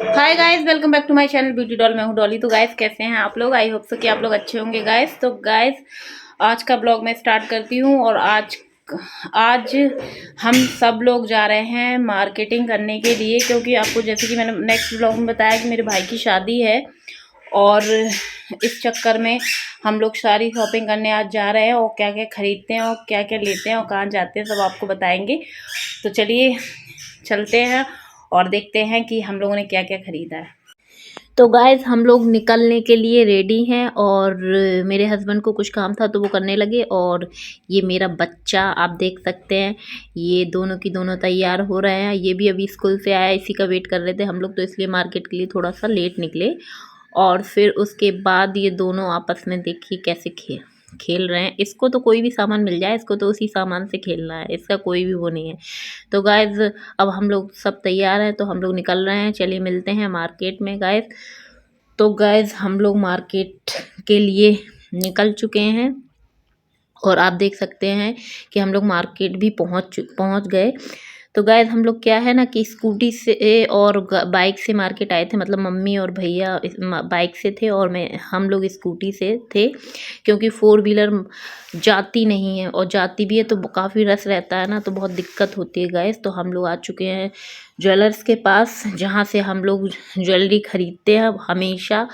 Hi guys, welcome back to my channel beauty doll. मैं हूँ डॉली। तो गाइस कैसे हैं आप लोग? आई होप सो कि आप लोग अच्छे होंगे गाइस। तो गाइस आज का ब्लॉग मैं स्टार्ट करती हूँ। और आज आज हम सब लोग जा रहे हैं मार्केटिंग करने के लिए, क्योंकि आपको जैसे कि मैंने नेक्स्ट ब्लॉग में बताया कि मेरे भाई की शादी है। और इस चक्कर में हम लोग सारी शॉपिंग करने आज जा रहे हैं। और क्या क्या खरीदते हैं और क्या क्या लेते हैं और कहाँ जाते हैं सब आपको बताएंगे। तो चलिए चलते हैं और देखते हैं कि हम लोगों ने क्या क्या खरीदा है। तो गाइस हम लोग निकलने के लिए रेडी हैं। और मेरे हस्बैंड को कुछ काम था तो वो करने लगे। और ये मेरा बच्चा आप देख सकते हैं, ये दोनों की दोनों तैयार हो रहे हैं। ये भी अभी स्कूल से आया, इसी का वेट कर रहे थे हम लोग, तो इसलिए मार्केट के लिए थोड़ा सा लेट निकले। और फिर उसके बाद ये दोनों आपस में देखिए कैसे खेल रहे हैं। इसको तो कोई भी सामान मिल जाए, इसको तो उसी सामान से खेलना है, इसका कोई भी वो नहीं है। तो गाइस अब हम लोग सब तैयार हैं तो हम लोग निकल रहे हैं। चलिए मिलते हैं मार्केट में गाइस। तो गाइस हम लोग मार्केट के लिए निकल चुके हैं। और आप देख सकते हैं कि हम लोग मार्केट भी पहुंच गए। तो गाइस हम लोग क्या है ना कि स्कूटी से और बाइक से मार्केट आए थे। मतलब मम्मी और भैया बाइक से थे और हम लोग स्कूटी से थे, क्योंकि फोर व्हीलर जाती नहीं है, और जाती भी है तो काफ़ी रश रहता है ना, तो बहुत दिक्कत होती है गाइस। तो हम लोग आ चुके हैं ज्वेलर्स के पास, जहाँ से हम लोग ज्वेलरी खरीदते हैं हमेशा,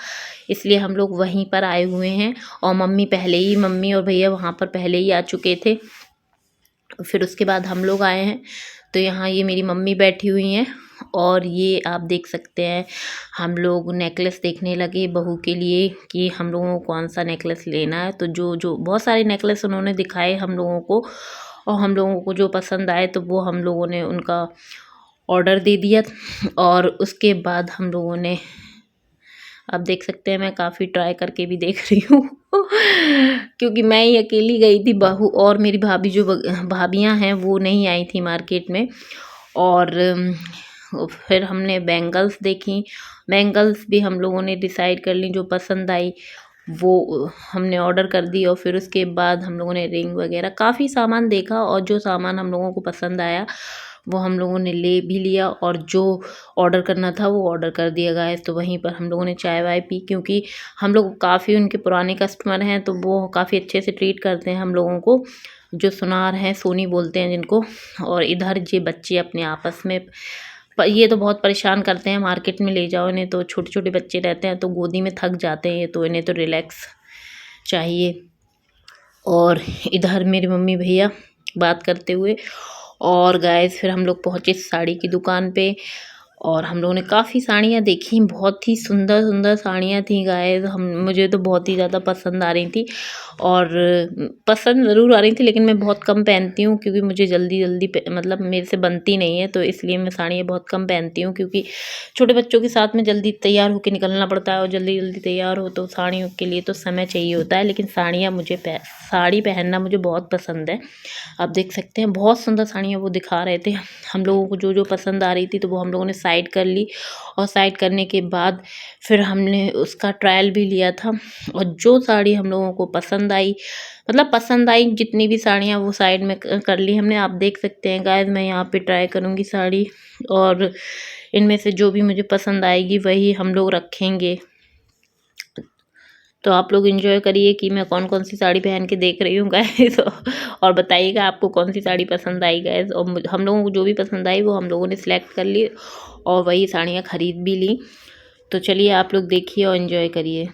इसलिए हम लोग वहीं पर आए हुए हैं। और मम्मी और भैया वहाँ पर पहले ही आ चुके थे। फिर उसके बाद हम लोग आए हैं। तो यहाँ ये मेरी मम्मी बैठी हुई हैं। और ये आप देख सकते हैं हम लोग नेकलेस देखने लगे बहू के लिए कि हम लोगों को कौन सा नेकलेस लेना है। तो जो जो बहुत सारे नेकलेस उन्होंने दिखाए हम लोगों को, और हम लोगों को जो पसंद आए तो वो हम लोगों ने उनका ऑर्डर दे दिया। और उसके बाद हम लोगों ने, आप देख सकते हैं मैं काफ़ी ट्राई करके भी देख रही हूँ क्योंकि मैं ही अकेली गई थी, बहू और मेरी भाभी जो भाभियाँ हैं वो नहीं आई थी मार्केट में। और फिर हमने बैंगल्स देखी। बैंगल्स भी हम लोगों ने डिसाइड कर ली, जो पसंद आई वो हमने ऑर्डर कर दी। और फिर उसके बाद हम लोगों ने रिंग वगैरह काफ़ी सामान देखा, और जो सामान हम लोगों को पसंद आया वो हम लोगों ने ले भी लिया। और जो ऑर्डर करना था वो ऑर्डर कर दिया गाइस। तो वहीं पर हम लोगों ने चाय वाय पी, क्योंकि हम लोग काफ़ी उनके पुराने कस्टमर हैं, तो वो काफ़ी अच्छे से ट्रीट करते हैं हम लोगों को। जो सुनार हैं, सोनी बोलते हैं जिनको। और इधर ये बच्चे अपने आपस में ये तो बहुत परेशान करते हैं, मार्केट में ले जाओ इन्हें तो छोटे छोटे बच्चे रहते हैं तो गोदी में थक जाते हैं, तो इन्हें तो रिलैक्स चाहिए। और इधर मेरी मम्मी भैया बात करते हुए। और गाइस फिर हम लोग पहुँचे साड़ी की दुकान पे, और हम लोगों ने काफ़ी साड़ियाँ देखी। बहुत ही सुंदर सुंदर साड़ियाँ थी गाइस। मुझे तो बहुत ही ज़्यादा पसंद आ रही थी। और पसंद ज़रूर आ रही थी, लेकिन मैं बहुत कम पहनती हूँ, क्योंकि मुझे जल्दी जल्दी मतलब मेरे से बनती नहीं है, तो इसलिए मैं साड़ियाँ बहुत कम पहनती हूँ। क्योंकि छोटे बच्चों के साथ में जल्दी तैयार होकर निकलना पड़ता है, और जल्दी जल्दी तैयार हो तो साड़ियों के लिए तो समय चाहिए होता है। लेकिन साड़ी पहनना मुझे बहुत पसंद है। आप देख सकते हैं बहुत सुंदर साड़ियाँ वो दिखा रहे थे। हम लोगों को जो जो पसंद आ रही थी तो वो हम लोगों ने साइड कर ली। और साइड करने के बाद फिर हमने उसका ट्रायल भी लिया था। और जो साड़ी हम लोगों को पसंद आई, मतलब पसंद आई जितनी भी साड़ियाँ, वो साइड में कर ली हमने। आप देख सकते हैं गाइस मैं यहाँ पे ट्राई करूँगी साड़ी, और इनमें से जो भी मुझे पसंद आएगी वही हम लोग रखेंगे। तो आप लोग एंजॉय करिए कि मैं कौन कौन सी साड़ी पहन के देख रही हूँ गाइस और बताइएगा आपको कौन सी साड़ी पसंद आई गाइस। और हम लोगों को जो भी पसंद आई वो हम लोगों ने सिलेक्ट कर ली, और वही साड़ियाँ खरीद भी ली। तो चलिए आप लोग देखिए और एंजॉय करिए।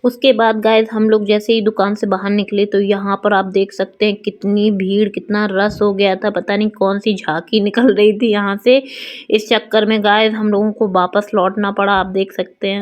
उसके बाद गाइस हम लोग जैसे ही दुकान से बाहर निकले तो यहाँ पर आप देख सकते हैं कितनी भीड़, कितना रश हो गया था। पता नहीं कौन सी झांकी निकल रही थी यहाँ से। इस चक्कर में गाइस हम लोगों को वापस लौटना पड़ा, आप देख सकते हैं।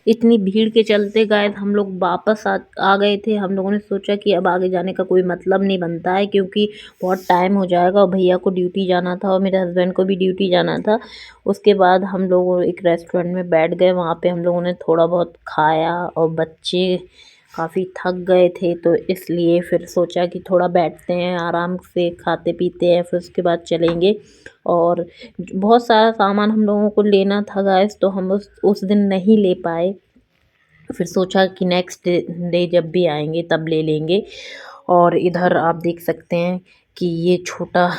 इतनी भीड़ के चलते गाइस हम लोग वापस आ गए थे। हम लोगों ने सोचा कि अब आगे जाने का कोई मतलब नहीं बनता है, क्योंकि बहुत टाइम हो जाएगा और भैया को ड्यूटी जाना था और मेरे हस्बैंड को भी ड्यूटी जाना था। उसके बाद हम लोग एक रेस्टोरेंट में बैठ गए, वहाँ पे हम लोगों ने थोड़ा बहुत खाया और बच्चे काफ़ी थक गए थे, तो इसलिए फिर सोचा कि थोड़ा बैठते हैं, आराम से खाते पीते हैं, फिर उसके बाद चलेंगे। और बहुत सारा सामान हम लोगों को लेना था गाइस, तो हम उस दिन नहीं ले पाए। फिर सोचा कि नेक्स्ट डे जब भी आएंगे तब ले लेंगे। और इधर आप देख सकते हैं कि ये छोटा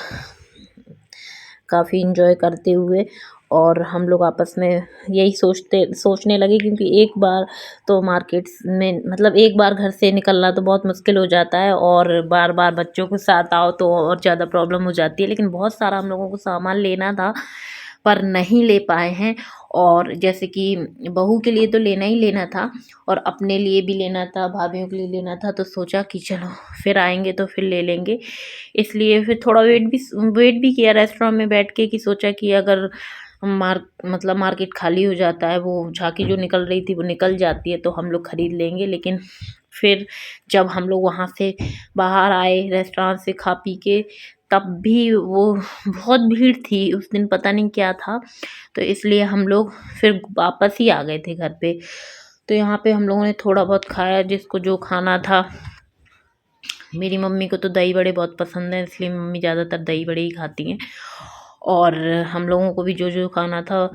काफ़ी इंजॉय करते हुए, और हम लोग आपस में यही सोचने लगे, क्योंकि एक बार तो मार्केट्स में मतलब एक बार घर से निकलना तो बहुत मुश्किल हो जाता है, और बार बार बच्चों के साथ आओ तो और ज़्यादा प्रॉब्लम हो जाती है। लेकिन बहुत सारा हम लोगों को सामान लेना था पर नहीं ले पाए हैं। और जैसे कि बहू के लिए तो लेना ही लेना था और अपने लिए भी लेना था, भाभीयों के लिए लेना था, तो सोचा कि चलो फिर आएंगे तो फिर ले लेंगे। इसलिए फिर थोड़ा वेट भी किया रेस्टोरेंट में बैठ के, कि सोचा कि अगर मतलब मार्केट खाली हो जाता है, वो झांकी जो निकल रही थी वो निकल जाती है, तो हम लोग ख़रीद लेंगे। लेकिन फिर जब हम लोग वहाँ से बाहर आए रेस्टोरेंट से खा पी के, तब भी वो बहुत भीड़ थी उस दिन, पता नहीं क्या था, तो इसलिए हम लोग फिर वापस ही आ गए थे घर पे। तो यहाँ पे हम लोगों ने थोड़ा बहुत खाया, जिसको जो खाना था। मेरी मम्मी को तो दही बड़े बहुत पसंद है, इसलिए मम्मी ज़्यादातर दही बड़े ही खाती हैं, और हम लोगों को भी जो जो खाना था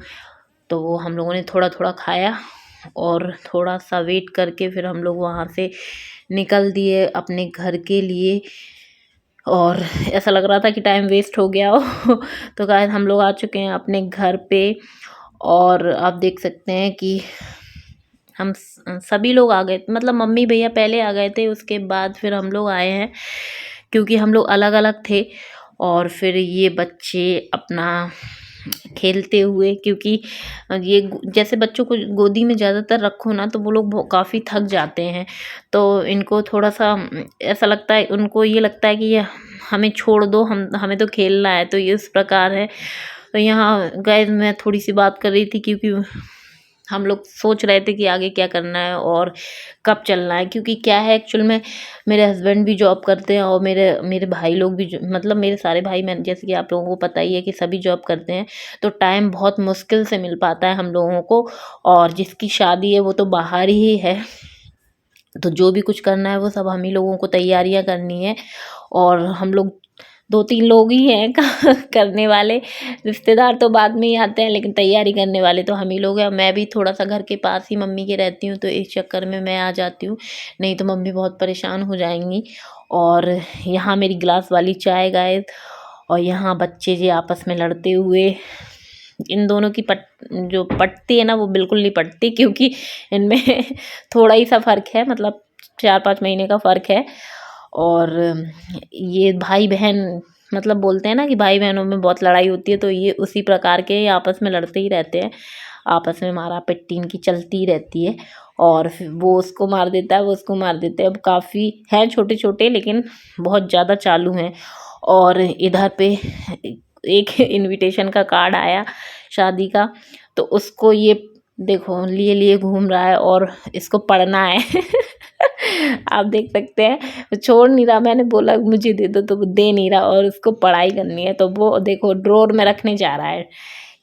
तो वो हम लोगों ने थोड़ा थोड़ा खाया, और थोड़ा सा वेट करके फिर हम लोग वहाँ से निकल दिए अपने घर के लिए। और ऐसा लग रहा था कि टाइम वेस्ट हो गया हो तो गाइस हम लोग आ चुके हैं अपने घर पे, और आप देख सकते हैं कि हम सभी लोग आ गए, मतलब मम्मी भैया पहले आ गए थे, उसके बाद फिर हम लोग आए हैं, क्योंकि हम लोग अलग अलग थे। और फिर ये बच्चे अपना खेलते हुए, क्योंकि ये जैसे बच्चों को गोदी में ज़्यादातर रखो ना तो वो लोग काफ़ी थक जाते हैं, तो इनको थोड़ा सा ऐसा लगता है, उनको ये लगता है कि ये हमें छोड़ दो, हमें तो खेलना है, तो ये इस प्रकार है। तो यहाँ गाइस मैं थोड़ी सी बात कर रही थी, क्योंकि हम लोग सोच रहे थे कि आगे क्या करना है और कब चलना है, क्योंकि क्या है एक्चुअल में मेरे हस्बैंड भी जॉब करते हैं और मेरे मेरे भाई लोग भी मतलब मेरे सारे भाई, मैं जैसे कि आप लोगों को पता ही है कि सभी जॉब करते हैं, तो टाइम बहुत मुश्किल से मिल पाता है हम लोगों को। और जिसकी शादी है वो तो बाहर ही है, तो जो भी कुछ करना है वो सब हम ही लोगों को तैयारियां करनी है। और हम लोग 2-3 लोग ही हैं करने वाले, रिश्तेदार तो बाद में ही आते हैं, लेकिन तैयारी करने वाले तो हम ही लोग हैं। मैं भी थोड़ा सा घर के पास ही मम्मी के रहती हूँ, तो इस चक्कर में मैं आ जाती हूँ, नहीं तो मम्मी बहुत परेशान हो जाएंगी। और यहाँ मेरी गिलास वाली चाय गाइस, और यहाँ बच्चे जी आपस में लड़ते हुए, इन दोनों की जो पटती है ना वो बिल्कुल नहीं पटती, क्योंकि इनमें थोड़ा ही सा फ़र्क है, मतलब 4-5 महीने का फ़र्क है। और ये भाई बहन, मतलब बोलते हैं ना कि भाई बहनों में बहुत लड़ाई होती है, तो ये उसी प्रकार के ये आपस में लड़ते ही रहते हैं, आपस में मारा पिट्टी इनकी चलती ही रहती है। और फिर वो उसको मार देता है, वो उसको मार देते हैं। अब काफ़ी हैं छोटे छोटे, लेकिन बहुत ज़्यादा चालू हैं। और इधर पे एक इनविटेशन का कार्ड आया शादी का, तो उसको ये देखो लिए लिए घूम रहा है और इसको पढ़ना है। आप देख सकते हैं, छोड़ नहीं रहा, मैंने बोला मुझे दे दो तो वो दे नहीं रहा, और उसको पढ़ाई करनी है, तो वो देखो ड्रॉर में रखने जा रहा है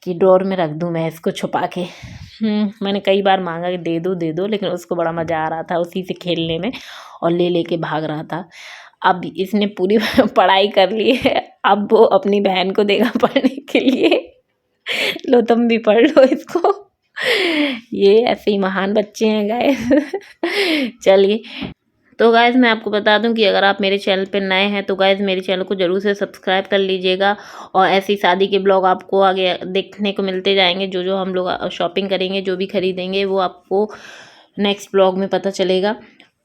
कि ड्रॉर में रख दूँ मैं इसको छुपा के। मैंने कई बार मांगा कि दे दो, लेकिन उसको बड़ा मज़ा आ रहा था उसी से खेलने में, और ले लेके भाग रहा था। अब इसने पूरी पढ़ाई कर ली है, अब वो अपनी बहन को देगा पढ़ने के लिए, लो तुम भी पढ़ लो इसको। ये ऐसे ही महान बच्चे हैं गाइस। चलिए, तो गाइज़ मैं आपको बता दूं कि अगर आप मेरे चैनल पे नए हैं तो गाइज़ मेरे चैनल को ज़रूर से सब्सक्राइब कर लीजिएगा, और ऐसी शादी के ब्लॉग आपको आगे देखने को मिलते जाएंगे। जो जो हम लोग शॉपिंग करेंगे, जो भी खरीदेंगे, वो आपको नेक्स्ट ब्लॉग में पता चलेगा।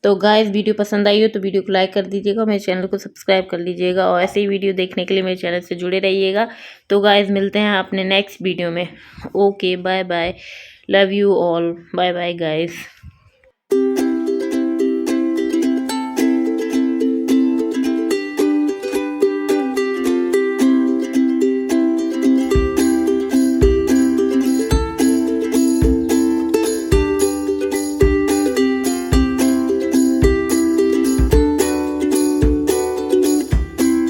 तो गाइज़ वीडियो पसंद आई हो तो वीडियो को लाइक कर दीजिएगा, मेरे चैनल को सब्सक्राइब कर लीजिएगा, और ऐसे ही वीडियो देखने के लिए मेरे चैनल से जुड़े रहिएगा। तो गाइज़ मिलते हैं अपने नेक्स्ट वीडियो में। Okay, bye bye, love you all, bye bye guys.